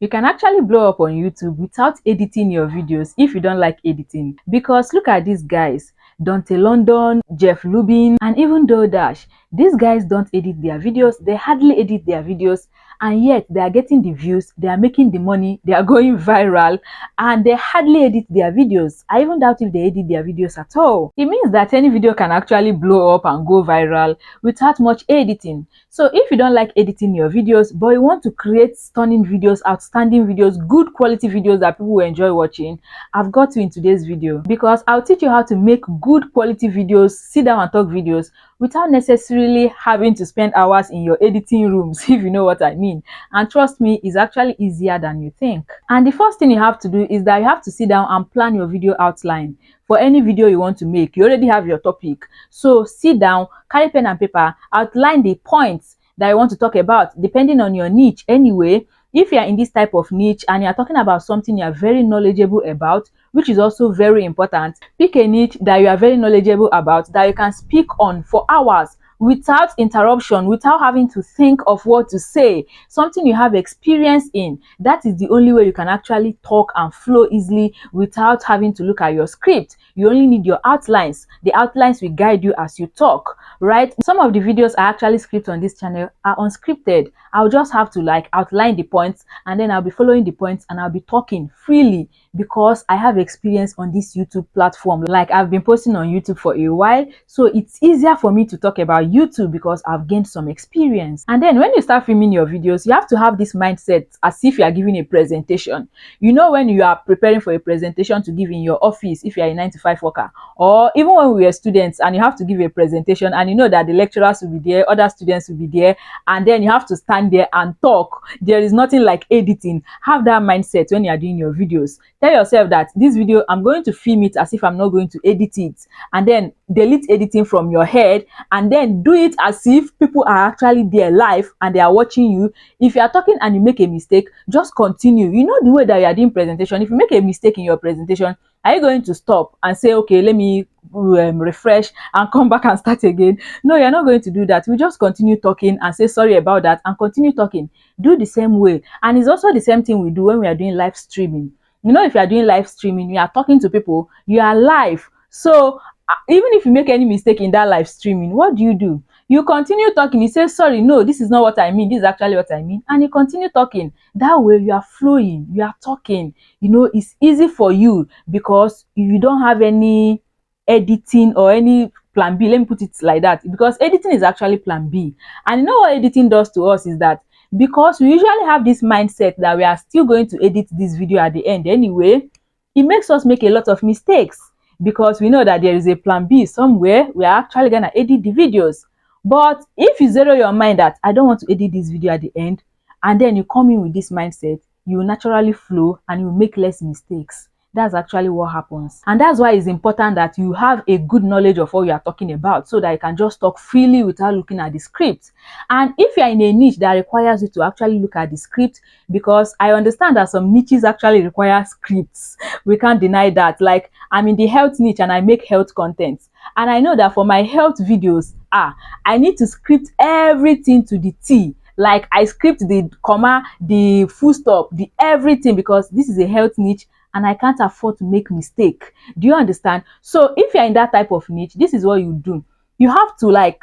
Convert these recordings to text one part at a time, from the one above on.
You can actually blow up on YouTube without editing your videos if you don't like editing. Because look at these guys, Dante London, Jeff Lubin, and even Doe Dash. These guys don't edit their videos, they hardly edit their videos, and yet they are getting the views, they are making the money, they are going viral, and they hardly edit their videos. I even doubt if they edit their videos at all. It means that any video can actually blow up and go viral without much editing. So if you don't like editing your videos, but you want to create stunning videos, outstanding videos, good quality videos that people will enjoy watching, I've got you in today's video, because I'll teach you how to make good quality videos, sit down and talk videos, without necessarily having to spend hours in your editing rooms, if you know what I mean. And trust me, it's actually easier than you think. And the first thing you have to do is that you have to sit down and plan your video outline. For any video you want to make, you already have your topic. So sit down, carry pen and paper, outline the points that you want to talk about, depending on your niche anyway. If you are in this type of niche and you are talking about something you are very knowledgeable about, which is also very important, pick a niche that you are very knowledgeable about, that you can speak on for hours without interruption, without having to think of what to say, something you have experience in. That is the only way you can actually talk and flow easily without having to look at your script. You only need your outlines. The outlines will guide you as you talk, right? Some of the videos I actually script on this channel are unscripted. I'll just have to outline the points, and then I'll be following the points and I'll be talking freely, because I have experience on this YouTube platform. Like, I've been posting on YouTube for a while, so it's easier for me to talk about YouTube because I've gained some experience. And then when you start filming your videos, you have to have this mindset as if you are giving a presentation. You know, when you are preparing for a presentation to give in your office, if you are a 9-to-5 worker, or even when we were students and you have to give a presentation and you know that the lecturers will be there, other students will be there, and then you have to stand there and talk. There is nothing like editing. Have that mindset when you are doing your videos. Tell yourself that this video, I'm going to film it as if I'm not going to edit it, and then delete editing from your head, and then do it as if people are actually there live and they are watching you. If you are talking and you make a mistake, just continue. You know the way that you are doing presentation. If you make a mistake in your presentation, are you going to stop and say, okay, let me refresh and come back and start again? No, you're not going to do that. We just continue talking and say sorry about that and continue talking. Do the same way. And it's also the same thing we do when we are doing live streaming. You know, if you are doing live streaming, you are talking to people, you are live. So even if you make any mistake in that live streaming, what do? You continue talking. You say, sorry, no, this is not what I mean. This is actually what I mean. And you continue talking. That way you are flowing, you are talking. You know, it's easy for you because you don't have any editing or any plan B. Let me put it like that, because editing is actually plan B. And you know what editing does to us is that, because we usually have this mindset that we are still going to edit this video at the end anyway, it makes us make a lot of mistakes, because we know that there is a plan B somewhere. We are actually going to edit the videos. But if you zero your mind that I don't want to edit this video at the end, and then you come in with this mindset, you will naturally flow and you will make less mistakes. That's actually what happens. And that's why it's important that you have a good knowledge of what you are talking about, so that you can just talk freely without looking at the script. And if you are in a niche that requires you to actually look at the script, because I understand that some niches actually require scripts, we can't deny that. Like, I'm in the health niche and I make health content, and I know that for my health videos, I need to script everything to the T. Like, I script the comma, the full stop, the everything, because this is a health niche and I can't afford to make mistake. Do you understand? So if you're in that type of niche, this is what you do. You have to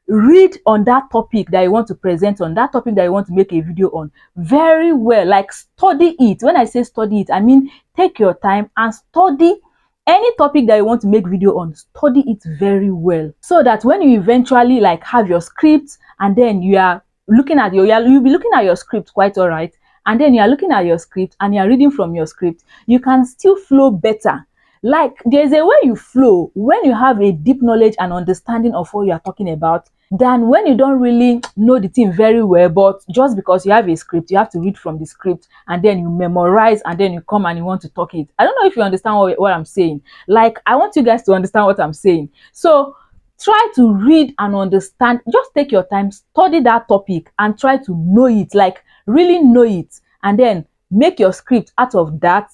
read on that topic that you want to present on, that topic that you want to make a video on very well. Like, study it. When I say study it, I mean take your time and study any topic that you want to make video on. Study it very well, so that when you eventually have your script, and then you are looking at you'll be looking at your script quite all right, and then you are looking at your script and you are reading from your script, you can still flow better. Like, there's a way you flow when you have a deep knowledge and understanding of what you are talking about, than when you don't really know the thing very well, but just because you have a script, you have to read from the script, and then you memorize, and then you come and you want to talk it. I don't know if you understand what I'm saying. Like, I want you guys to understand what I'm saying. So try to read and understand. Just take your time, study that topic and try to know it, like really know it, and then make your script out of that,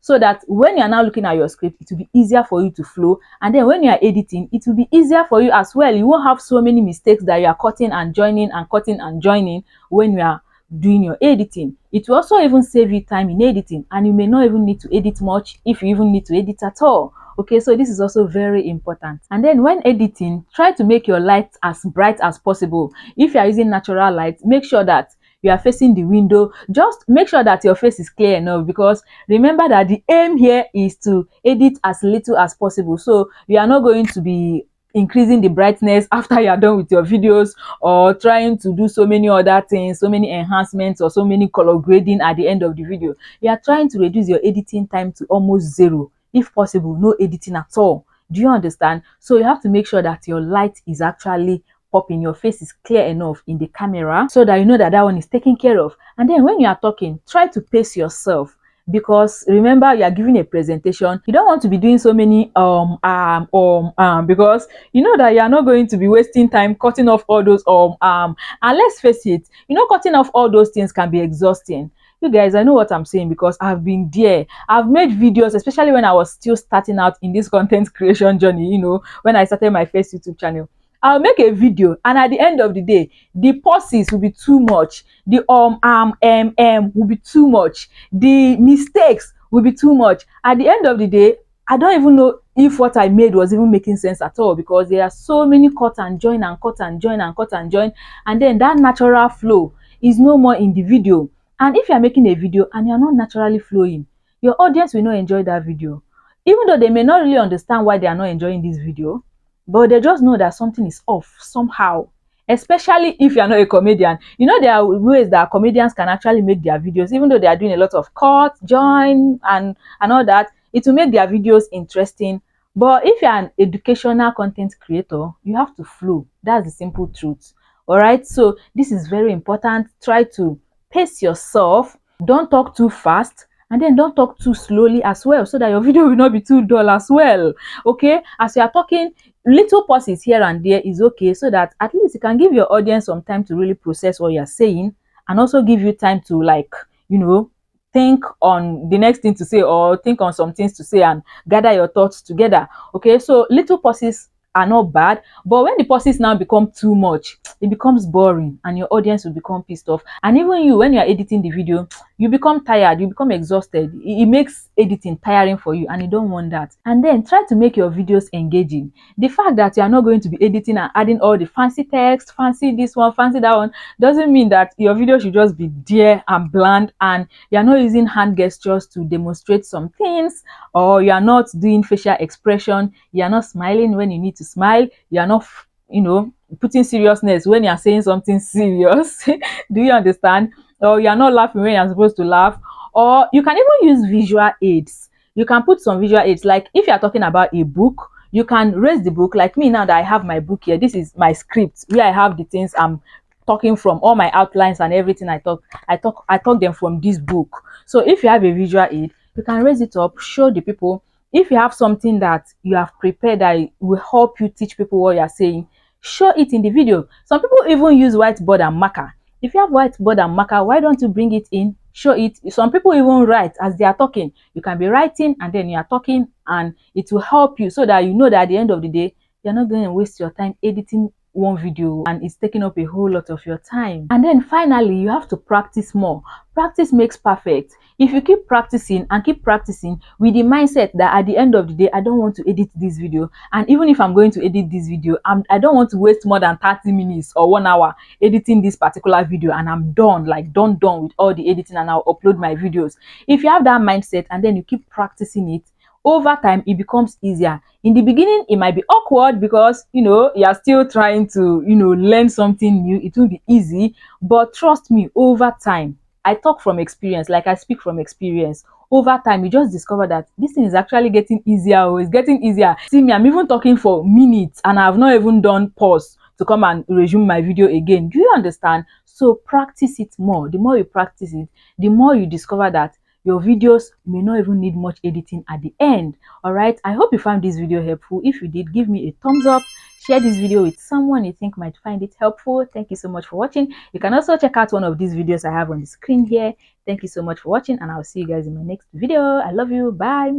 so that when you are now looking at your script, it will be easier for you to flow. And then when you are editing, it will be easier for you as well. You won't have so many mistakes that you are cutting and joining and cutting and joining when you are doing your editing. It will also even save you time in editing, and you may not even need to edit much if you even need to edit at all. Okay, so this is also very important. And then when editing, try to make your light as bright as possible. If you are using natural light, make sure that you are facing the window. Just make sure that your face is clear enough, because remember that the aim here is to edit as little as possible. So you are not going to be increasing the brightness after you are done with your videos, or trying to do so many other things, so many enhancements or so many color grading at the end of the video. You are trying to reduce your editing time to almost zero, if possible no editing at all. Do you understand? So you have to make sure that your light is actually popping, your face is clear enough in the camera, so that you know that that one is taken care of. And then when you are talking, try to pace yourself, because remember, you are giving a presentation. You don't want to be doing so many because you know that you are not going to be wasting time cutting off all those and let's face it, you know, cutting off all those things can be exhausting. You guys, I know what I'm saying, because I've been there. I've made videos, especially when I was still starting out in this content creation journey, you know, when I started my first YouTube channel. I'll make a video, and at the end of the day, the pauses will be too much, the will be too much, the mistakes will be too much. At the end of the day, I don't even know if what I made was even making sense at all, because there are so many cut and join and cut and join and cut and join, and then that natural flow is no more in the video. And if you are making a video and you're not naturally flowing, your audience will not enjoy that video, even though they may not really understand why they are not enjoying this video, but they just know that something is off somehow. Especially if you're not a comedian. You know, there are ways that comedians can actually make their videos, even though they are doing a lot of cut, join, and all that. It will make their videos interesting. But if you're an educational content creator, you have to flow. That's the simple truth. All right, so this is very important. Try to pace yourself. Don't talk too fast, and then don't talk too slowly as well, so that your video will not be too dull as well. Okay, as you are talking, little pauses here and there is okay, so that at least you can give your audience some time to really process what you're saying, and also give you time to, like, you know, think on the next thing to say, or think on some things to say, and gather your thoughts together. Okay, so little pauses are not bad, but when the pauses now become too much, it becomes boring, and your audience will become pissed off. And even you, when you are editing the video, you become tired, you become exhausted. It makes editing tiring for you, and you don't want that. And then try to make your videos engaging. The fact that you are not going to be editing and adding all the fancy text, fancy this one, fancy that one, doesn't mean that your video should just be there and bland, and you are not using hand gestures to demonstrate some things, or you are not doing facial expression, you are not smiling when you need to smile, you are not, you know, putting seriousness when you are saying something serious. Do you understand? Or you are not laughing when you are supposed to laugh. Or you can even use visual aids. You can put some visual aids, like if you are talking about a book, you can raise the book. Like me now that I have my book here, this is my script where I have the things I'm talking from, all my outlines and everything. I talk them from this book. So if you have a visual aid, you can raise it up, show the people. If you have something that you have prepared that will help you teach people what you are saying, show it in the video. Some people even use whiteboard and marker. If you have whiteboard and marker, why don't you bring it in, show it? Some people even write as they are talking. You can be writing and then you are talking, and it will help you, so that you know that at the end of the day, you're not going to waste your time editing one video and it's taking up a whole lot of your time. And then finally, you have to practice more. Practice makes perfect. If you keep practicing and keep practicing with the mindset that at the end of the day, I don't want to edit this video, and even if I'm going to edit this video, I don't want to waste more than 30 minutes or 1 hour editing this particular video, and I'm done, like done with all the editing, and I'll upload my videos. If you have that mindset and then you keep practicing it, over time it becomes easier. In the beginning it might be awkward, because you know you're still trying to, you know, learn something new. It will be easy, but trust me, over time, I talk from experience, like I speak from experience. Over time, you just discover that this thing is actually getting easier, or it's getting easier. See me, I'm even talking for minutes and I've not even done pause to come and resume my video again. Do you understand? So practice it more. The more you practice it, the more you discover that your videos may not even need much editing at the end. All right, I hope you found this video helpful. If you did, give me a thumbs up, share this video with someone you think might find it helpful. Thank you so much for watching. You can also check out one of these videos I have on the screen here. Thank you so much for watching, and I'll see you guys in my next video. I love you. Bye.